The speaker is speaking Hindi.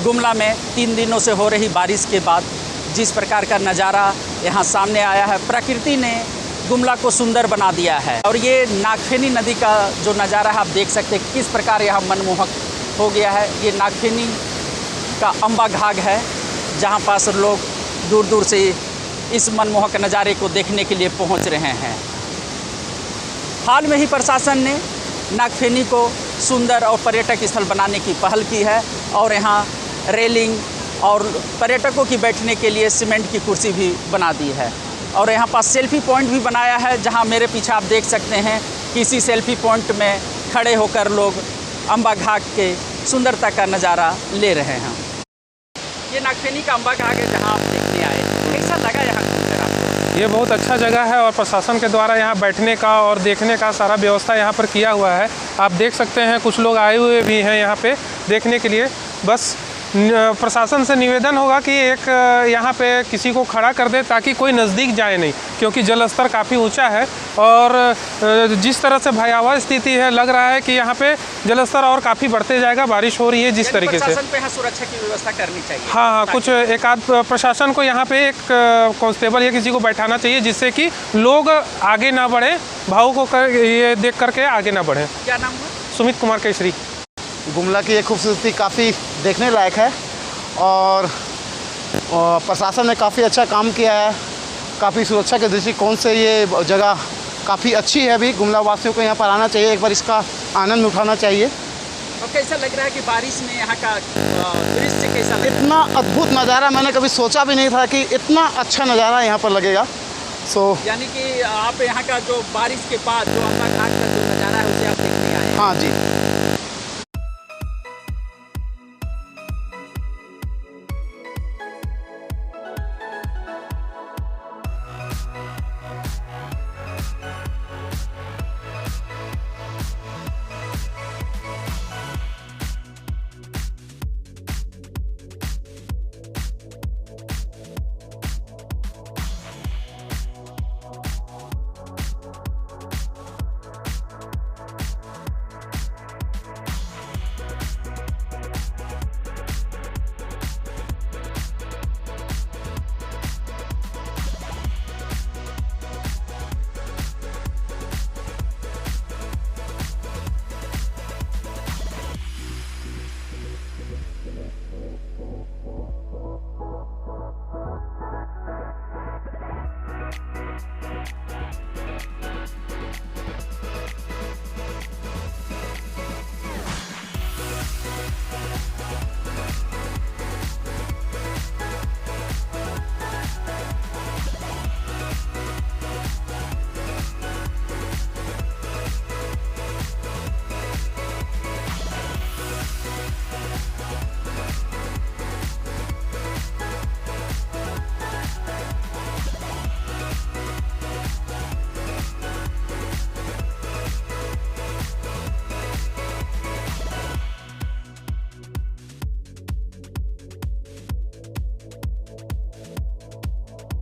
गुमला में 3 दिनों से हो रही बारिश के बाद जिस प्रकार का नज़ारा यहाँ सामने आया है, प्रकृति ने गुमला को सुंदर बना दिया है। और ये नागफेनी नदी का जो नज़ारा है आप देख सकते हैं किस प्रकार यहाँ मनमोहक हो गया है। ये नागफेनी का अम्बा घाट है जहाँ पास लोग दूर दूर से इस मनमोहक नज़ारे को देखने के लिए पहुँच रहे हैं। हाल में ही प्रशासन ने नागफेनी को सुंदर और पर्यटक स्थल बनाने की पहल की है और यहाँ रेलिंग और पर्यटकों की बैठने के लिए सीमेंट की कुर्सी भी बना दी है। और यहाँ पास सेल्फी पॉइंट भी बनाया है जहाँ मेरे पीछे आप देख सकते हैं किसी सेल्फी पॉइंट में खड़े होकर लोग अम्बा घाट के सुंदरता का नज़ारा ले रहे हैं। ये नागफेनी का अम्बा घाट है जहाँ आप देखने आए, कैसा लगा यहाँ घूमकर आपको? ये बहुत अच्छा जगह है और प्रशासन के द्वारा यहाँ बैठने का और देखने का सारा व्यवस्था यहाँ पर किया हुआ है। आप देख सकते हैं कुछ लोग आए हुए भी हैं यहाँ पे देखने के लिए। बस प्रशासन से निवेदन होगा कि एक यहाँ पे किसी को खड़ा कर दे ताकि कोई नज़दीक जाए नहीं, क्योंकि जल स्तर काफ़ी ऊंचा है और जिस तरह से भयावह स्थिति है लग रहा है कि यहाँ पे जल स्तर और काफ़ी बढ़ते जाएगा। बारिश हो रही है जिस तरीके से, प्रशासन पे यहाँ सुरक्षा की व्यवस्था करनी चाहिए। हाँ, कुछ एक आध प्रशासन को यहाँ पे एक कांस्टेबल या किसी को बैठाना चाहिए जिससे कि लोग आगे ना बढ़े, भाव को ये देख करके आगे ना बढ़े। क्या नाम है? सुमित कुमार केसरी। गुमला की ये खूबसूरती काफ़ी देखने लायक है और प्रशासन ने काफ़ी अच्छा काम किया है। काफ़ी सुरक्षा के दृष्टिकोण से ये जगह काफ़ी अच्छी है। अभी गुमला वासियों को यहाँ पर आना चाहिए, एक बार इसका आनंद उठाना चाहिए। और कैसा लग रहा है कि बारिश में यहाँ का दृश्य कैसा लग रहा है? इतना अद्भुत नज़ारा मैंने कभी सोचा भी नहीं था कि इतना अच्छा नज़ारा यहाँ पर लगेगा। यानी कि आप यहाँ का जो बारिश के बाद जो अम्बा घाट का जो नज़ारा है उसे आप देखने आए हैं। हाँ जी।